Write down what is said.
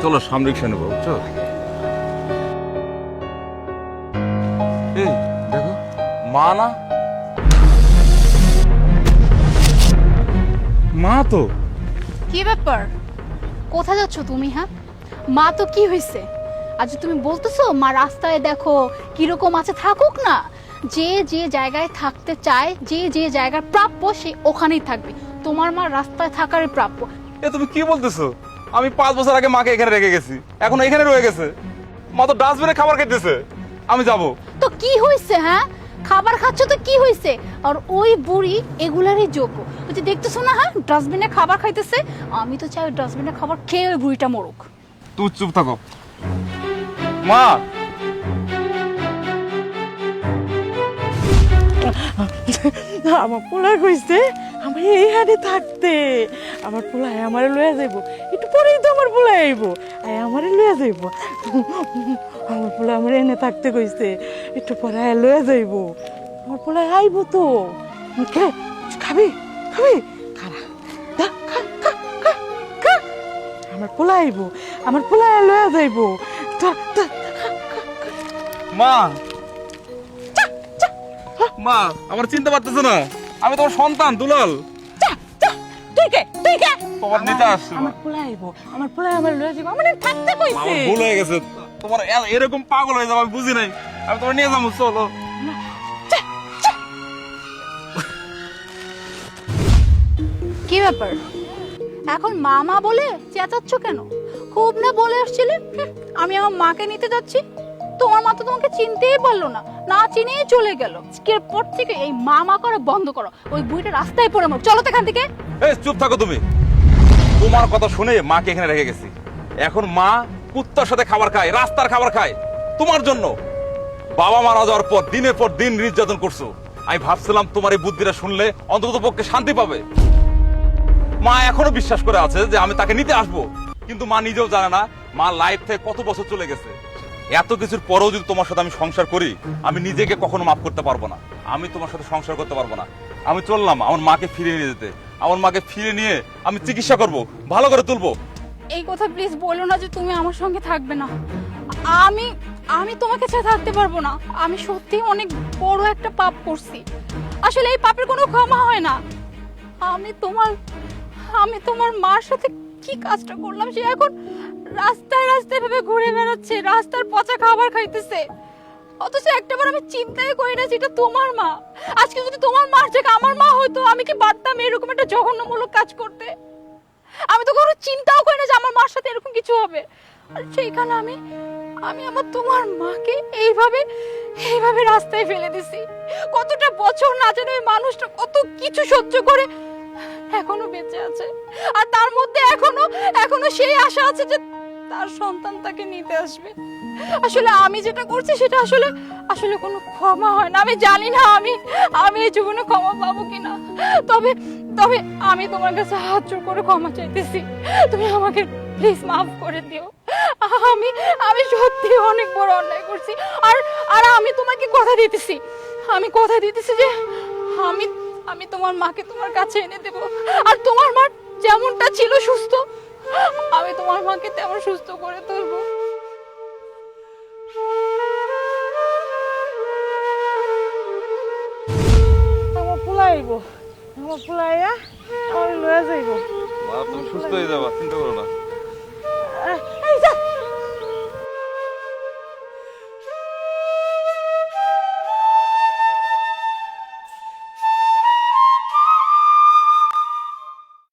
চলো সামনে রিক্সা নেবো, বুঝছো? এই দেখো, মা না, মা তো। কি ব্যাপার, কোথায় যাচ্ছ তুমি? হ্যাঁ, মা তো কি হয়েছে? আজ তুমি বলতেছো মা রাস্তায় দেখো কিরকম আছে, থাকুক না। যে যে জায়গায় থাকতে চায়, যে যে জায়গার প্রাপ্য সে ওখানেই থাকবে। তোমার মা রাস্তায় থাকারই প্রাপ্য। এ তুমি কি বলতেছো? আমি 5 বছর আগে মাকে এখানে রেখে গেছি, এখন এখানে রয়ে গেছে। মা তো ডাস্টবিনে খাবার খাইতেছে, আমি যাব। তো কি হয়েছে? হ্যাঁ, খাবার খাচ্ছ তো কি হয়েছে? আর ওই বুড়ি এগুলারই যোগ্য। ওই যে দেখতেছো না, হ্যাঁ ডাস্টবিনে খাবার খাইতেছে। আমি তো চাই ডাস্টবিনে খাবার খেয়ে ওই বুড়িটা মরুক। তুই চুপ থাকো মা। আমার পোলা কইছে আমি এইখানে থাকতে। আমার পোলা আমারে লইয়া যাইব, একটু পরেই তো আমার পোলা আইব, আমারে লইয়া যাইব। আমার পোলা আমার এনে থাকতে কইছে, একটু পরে লইয়া যাইব। আমার পোলা আইব তো। কে খাবি খাবি খারা দা, খা, খা, খা, খা। আমার পোলা আইব, আমার পোলা লইয়া যাইব। মা, মা আমার চিনতে পারতেছো না? আমি তোমার সন্তান দুলাল। তুই কে তুই কে? তোমার নিতে আসছে। আমার পোলা আইব, আমার পোলা আমার লইয়া যাইব, আমার থাকতে কইছে। আমার ভুল হয়ে গেছে, তোমার এরকম পাগল হয়ে যাবো আমি বুঝি নাই। আমি তোমার নিয়ে যাবো, চলো। কি ব্যাপার, এখন মামা বলে চেঁচাচ্ছ কেন? খুব না বলে আসছিলে আমি আমার মাকে নিতে যাচ্ছি। তোমার মা তো তোমাকে চিনতেই পারলো না, না চিনেই চলে গেল। আজকের পর থেকে এই মামা করা বন্ধ করো। ওই বুড়িটা রাস্তায় পড়ে মর। চলো তো এখান থেকে। এই চুপ থাকো তুমি। তোমার কথা শুনে মাকে এখানে রেখে গেছি, এখন মা কুত্তার সাথে খাবার খায়, রাস্তার খাবার খায় তোমার জন্য। বাবা মারা যাওয়ার পর দিনের পর দিন নির্যাতন করছো। আমি ভাবছিলাম তোমার এই বুদ্ধিটা শুনলে অন্তত পক্ষে শান্তি পাবে। মা এখনো বিশ্বাস করে আছে যে আমি তাকে নিতে আসবো, কিন্তু মা নিজেও জানে না মা লাইফ থেকে কত বছর চলে গেছে। এত কিছুর পরেও যদি তোমার সাথে আমি সংসার করি, আমি নিজেকে কখনো মাফ করতে পারবো না। আমি তোমার সাথে সংসার করতে পারবো না। আমি চললাম আমার মাকে ফিরিয়ে নিয়ে যেতে। আমার মাকে ফিরে নিয়ে আমি চিকিৎসা করব, ভালো করে তুলবো। এই কথা প্লিজ বলো না যে তুমি আমার সঙ্গে থাকবে না। আমি আমি তোমাকে ছেড়ে থাকতে পারবো না। আমি সত্যি অনেক বড় একটা পাপ করছি। আসলে এই পাপের কোনো ক্ষমা হয় না। আমি তোমার মার সাথে কি কাজটা করলাম? সে এখন রাস্তায় রাস্তায় ভেবে ঘুরে বেড়াচ্ছে, রাস্তার পচা খাবার খাইতেছে। অথচ একটাবার আমি চিন্তাই করি না যেটা তোমার মা। আজকে যদি তোমার মার জায়গায় আমার মা হয়তো, আমি কি পারতাম এরকম একটা জঘন্যমূলক কাজ করতে? আমি তো কোনো চিন্তাও করি না যে আমার মার সাথে এরকম কিছু হবে। আর সেইখানে আমি আমার তোমার মাকে এইভাবে রাস্তায় ফেলে দিছি। কতটা বছর না জানি ওই মানুষটা কত কিছু সহ্য করে এখনো বেঁচে আছে। আর তার মধ্যে এখনো সেই আশা আছে যে তার সন্তান তাকে নিতে আসবে। আসলে আমি যেটা করছি সেটা আসলে কোনো ক্ষমা হয় না। আমি জানি না আমি এই জীবনে ক্ষমা পাবো কিনা। তবে তবে আমি তোমার কাছে হাত জোড় করে ক্ষমা চাইতেছি। তুমি আমাকে প্লিজ মাফ করে দিও। আমি সত্যি অনেক বড় অন্যায় করছি। আর আমি তোমাকে কথা দিতেছি, যে আমি তোমার মাকে তোমার কাছে এনে দেব। আর তোমার মা যেমনটা ছিল সুস্থ, আমি তোমার মাকে তেমন সুস্থ করে তুলবো। আমার পোলা আইব, আমার পোলা আইয়া আমার লইয়া যাইব। মা তুমি সুস্থ হয়ে যাবা, চিন্তা করো না।